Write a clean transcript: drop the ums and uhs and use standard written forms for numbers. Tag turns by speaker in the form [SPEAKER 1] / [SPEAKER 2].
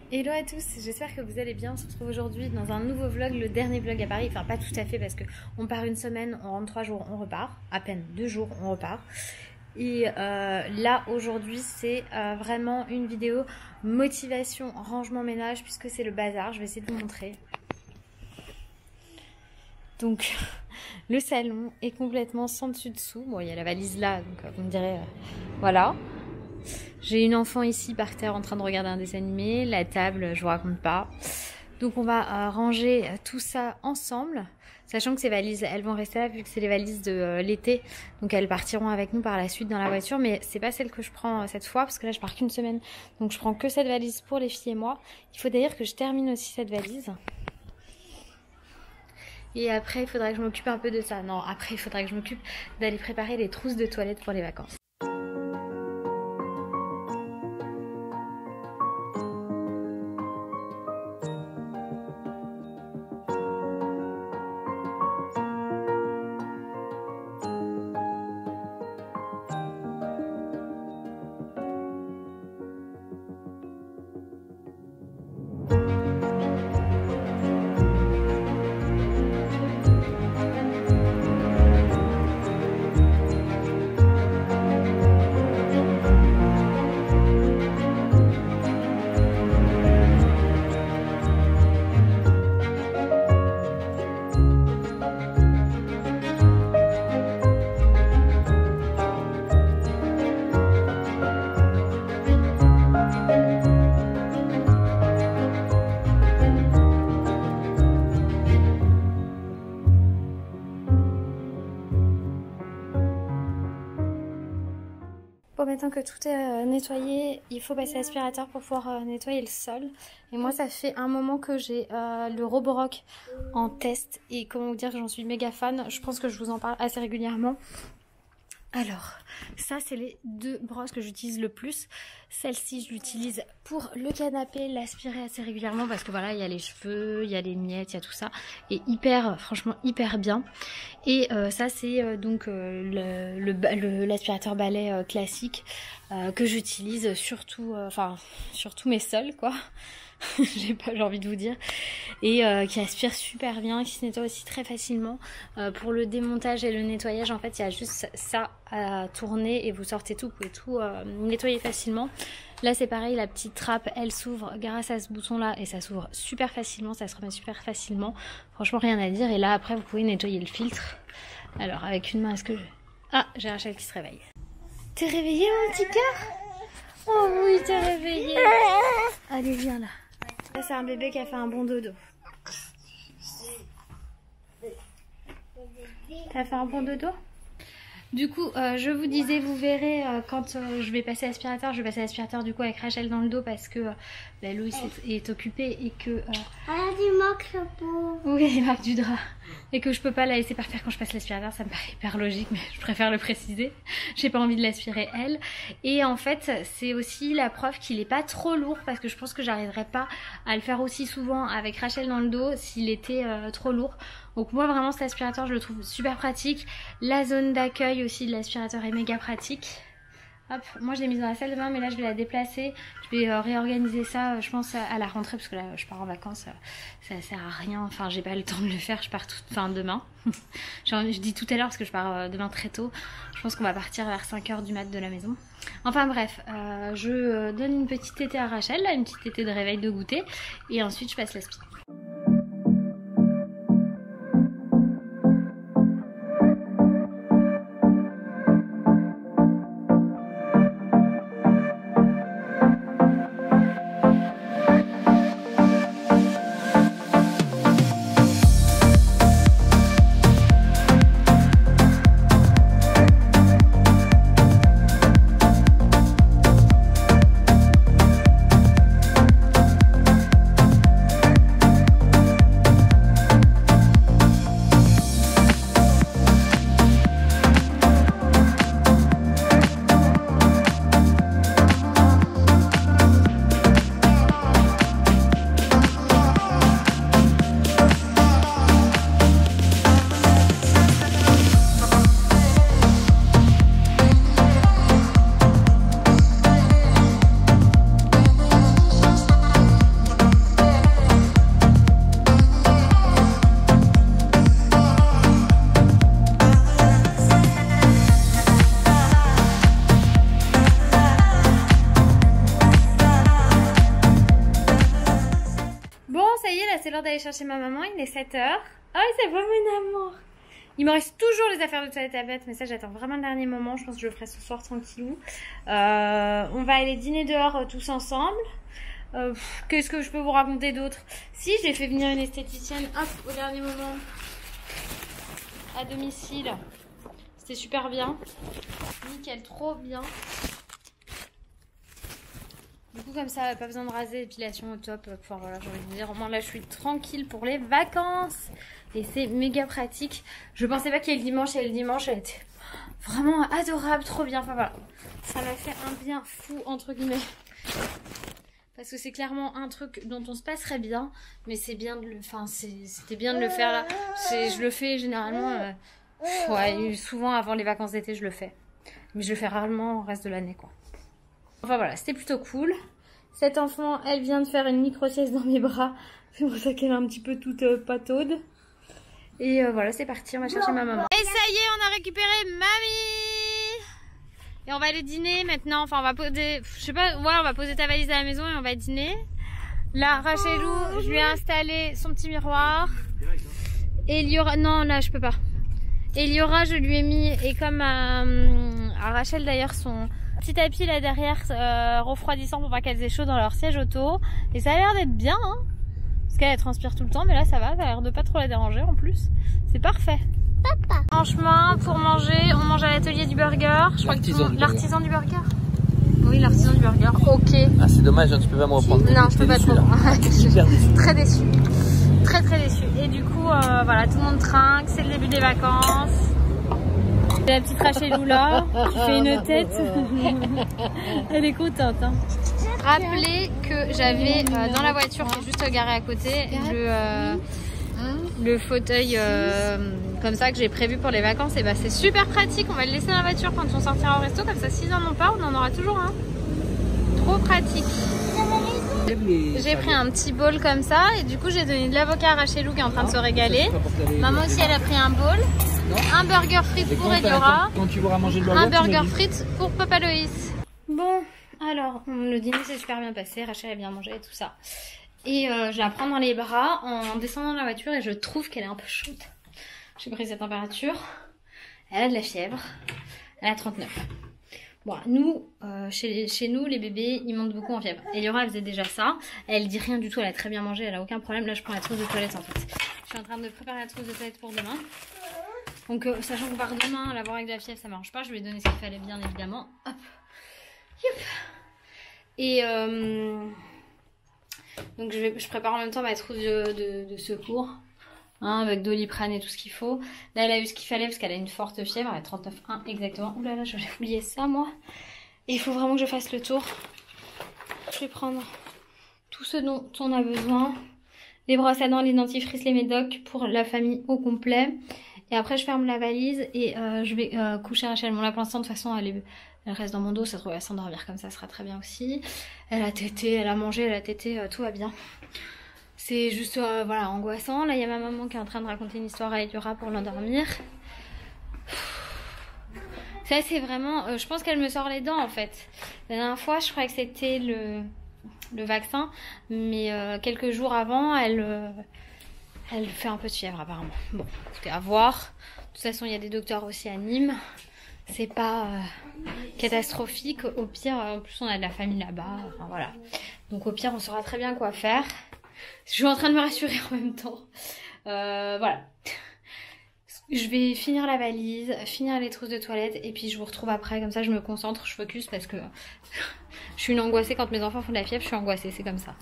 [SPEAKER 1] Hello à tous, j'espère que vous allez bien. On se retrouve aujourd'hui dans un nouveau vlog, le dernier vlog à Paris. Enfin pas tout à fait parce qu'on part une semaine, on rentre 3 jours, on repart. À peine 2 jours, on repart. Et là aujourd'hui c'est vraiment une vidéo motivation, rangement, ménage puisque c'est le bazar. Je vais essayer de vous montrer. Donc le salon est complètement sans dessus dessous. Bon, il y a la valise là, donc vous me direz voilà. J'ai une enfant ici par terre en train de regarder un dessin animé. La table, je vous raconte pas. Donc on va ranger tout ça ensemble. Sachant que ces valises, elles vont rester là vu que c'est les valises de l'été. Donc elles partiront avec nous par la suite dans la voiture. Mais c'est pas celle que je prends cette fois parce que là je pars qu'une semaine. Donc je prends que cette valise pour les filles et moi. Il faut d'ailleurs que je termine aussi cette valise. Et après il faudra que je m'occupe un peu de ça. Non, après il faudra que je m'occupe d'aller préparer les trousses de toilette pour les vacances. Bon, maintenant que tout est nettoyé, il faut passer l'aspirateur pour pouvoir nettoyer le sol. Et moi, ça fait un moment que j'ai le Roborock en test. Et comment vous dire que j'en suis méga fan. Je pense que je vous en parle assez régulièrement. Alors, ça c'est les deux brosses que j'utilise le plus. Celle-ci, je l'utilise pour le canapé, l'aspirer assez régulièrement parce que voilà, il y a les cheveux, il y a les miettes, il y a tout ça. Et hyper, franchement, hyper bien. Et ça c'est donc l'aspirateur balai classique que j'utilise surtout, sur tous mes sols quoi. J'ai envie de vous dire, et qui aspire super bien, qui se nettoie aussi très facilement. Pour le démontage et le nettoyage, en fait il y a juste ça à tourner et vous sortez tout, vous pouvez tout nettoyer facilement. Là c'est pareil, la petite trappe elle s'ouvre grâce à ce bouton là et ça s'ouvre super facilement, ça se remet super facilement, franchement rien à dire. Et là après vous pouvez nettoyer le filtre. Alors avec une main, est-ce que ah, j'ai Rachel qui se réveille. T'es réveillé mon petit cœur? Oh oui, t'es réveillé. Allez viens là. Là c'est un bébé qui a fait un bon dodo. T'as fait un bon dodo? Du coup, je vous disais, vous verrez quand je vais passer l'aspirateur. Je vais passer l'aspirateur du coup avec Rachel dans le dos parce que Loïs est occupée et que...
[SPEAKER 2] Elle il manque le pot.
[SPEAKER 1] Oui, il manque du drap. Et que je peux pas la laisser par terre quand je passe l'aspirateur. Ça me paraît hyper logique, mais je préfère le préciser. J'ai pas envie de l'aspirer elle. Et en fait, c'est aussi la preuve qu'il est pas trop lourd parce que je pense que j'arriverais pas à le faire aussi souvent avec Rachel dans le dos s'il était trop lourd. Donc moi vraiment cet aspirateur je le trouve super pratique. La zone d'accueil aussi de l'aspirateur est méga pratique. Hop, moi je l'ai mise dans la salle de bain mais là je vais la déplacer. Je vais réorganiser ça je pense à la rentrée parce que là je pars en vacances, ça sert à rien. Enfin j'ai pas le temps de le faire, je pars demain. Je dis tout à l'heure parce que je pars demain très tôt. Je pense qu'on va partir vers 5 h du mat de la maison. Enfin bref, je donne une petite tétée à Rachel, là, une petite tétée de réveil de goûter. Et ensuite je passe l'aspi. c'est l'heure d'aller chercher ma maman, il est 7h. Oh, c'est pas mon amour. Il me reste toujours les affaires de toilette à mettre, mais ça j'attends vraiment le dernier moment. Je pense que je le ferai ce soir tranquillou. On va aller dîner dehors tous ensemble. Qu'est-ce que je peux vous raconter d'autre? Si, j'ai fait venir une esthéticienne au dernier moment à domicile. C'était super bien. Nickel, trop bien. Du coup, comme ça, pas besoin de raser, épilation au top. Enfin voilà, j'ai envie de dire, au moins là, je suis tranquille pour les vacances. Et c'est méga pratique. Je pensais pas qu'il y ait le dimanche, et le dimanche, elle était vraiment adorable, trop bien. Enfin voilà, ça m'a fait un bien fou, entre guillemets. Parce que c'est clairement un truc dont on se passerait bien. Mais c'est bien de le... Enfin, c'était bien de le faire là. Je le fais généralement... ouais, souvent avant les vacances d'été, je le fais. Mais je le fais rarement au reste de l'année, quoi. Enfin voilà, c'était plutôt cool. Cette enfant, elle vient de faire une micro-sieste dans mes bras. C'est pour ça qu'elle est un petit peu toute pataude. Et voilà, c'est parti, on va chercher ma maman. Et ça y est, on a récupéré mamie. Et on va aller dîner maintenant. Enfin, on va poser, je sais pas, ouais, on va poser ta valise à la maison et on va dîner. Là, Rachelou, je lui ai installé son petit miroir. Et il y aura, non, là, je peux pas. Et il y aura, je lui ai mis, et comme à Rachel d'ailleurs, son petit tapis là derrière, refroidissant pour pas qu'elles aient chaud dans leur siège auto. Et ça a l'air d'être bien, hein. Parce qu'elle transpire tout le temps, mais là ça va, ça a l'air de pas trop la déranger en plus. C'est parfait. Papa. En chemin, pour manger, on mange à l'atelier du burger. Je crois que l'artisan du burger. Oui, l'artisan du burger. Ok.
[SPEAKER 3] Ah, c'est dommage, hein, tu peux pas me reprendre.
[SPEAKER 1] Non, je peux pas trop. Super déçu. Très déçu. Très très déçu. Et du coup, voilà, tout le monde trinque, c'est le début des vacances. La petite Rachelou là, qui fait une tête. Elle est contente. Hein. Rappelez que j'avais dans la voiture qui est juste garée à côté le fauteuil comme ça que j'ai prévu pour les vacances. Et bah c'est super pratique, on va le laisser dans la voiture quand on sortira au resto, comme ça s'ils en ont pas, on en aura toujours un. Trop pratique. J'ai pris un petit bol comme ça et du coup j'ai donné de l'avocat à Rachelou qui est en train de se régaler. Maman aussi elle a pris un bol. Un burger frites pour Eliora.
[SPEAKER 3] Quand tu voudras manger le burger,
[SPEAKER 1] un burger frites pour Papa Loïs. Bon, alors le dîner s'est super bien passé, Rachel a bien mangé et tout ça. Et je la prends dans les bras en descendant de la voiture et je trouve qu'elle est un peu chaude. J'ai pris sa température. Elle a de la fièvre. Elle a 39. Bon, nous, chez nous, les bébés, ils montent beaucoup en fièvre. Eliora, elle faisait déjà ça. Elle dit rien du tout, elle a très bien mangé, elle a aucun problème. Là, je prends la trousse de toilette en fait. Je suis en train de préparer la trousse de toilette pour demain. Donc, sachant qu'on part demain, la voir avec de la fièvre, ça marche pas. Je lui ai donné ce qu'il fallait, bien évidemment. Hop. Youp. Et donc, je prépare en même temps ma trousse de secours. Hein, avec Doliprane et tout ce qu'il faut. Là, elle a eu ce qu'il fallait parce qu'elle a une forte fièvre. Elle a 39,1 exactement. Ouh là là, j'avais oublié ça, moi. Et il faut vraiment que je fasse le tour. Je vais prendre tout ce dont on a besoin. Les brosses à dents, les dentifrices, les médocs pour la famille au complet. Et après, je ferme la valise et je vais coucher Rachel. Bon, là, pour l'instant, de toute façon, elle reste dans mon dos. Ça se trouve, elle va s'endormir comme ça sera très bien aussi. Elle a tété, elle a mangé, elle a tété, tout va bien. C'est juste voilà, angoissant. Là, il y a ma maman qui est en train de raconter une histoire à Eliora pour l'endormir. Ça, c'est vraiment... je pense qu'elle me sort les dents, en fait. La dernière fois, je croyais que c'était le vaccin. Mais quelques jours avant, elle fait un peu de fièvre, apparemment. Bon, en tout cas, à voir. De toute façon, il y a des docteurs aussi à Nîmes. C'est pas catastrophique. Au pire, en plus, on a de la famille là-bas. Enfin, voilà. Donc, au pire, on saura très bien quoi faire. Je suis en train de me rassurer en même temps. Voilà. Je vais finir la valise, finir les trousses de toilette et puis je vous retrouve après. Comme ça, je me concentre, je focus parce que je suis une angoissée. Quand mes enfants font de la fièvre, je suis angoissée. C'est comme ça.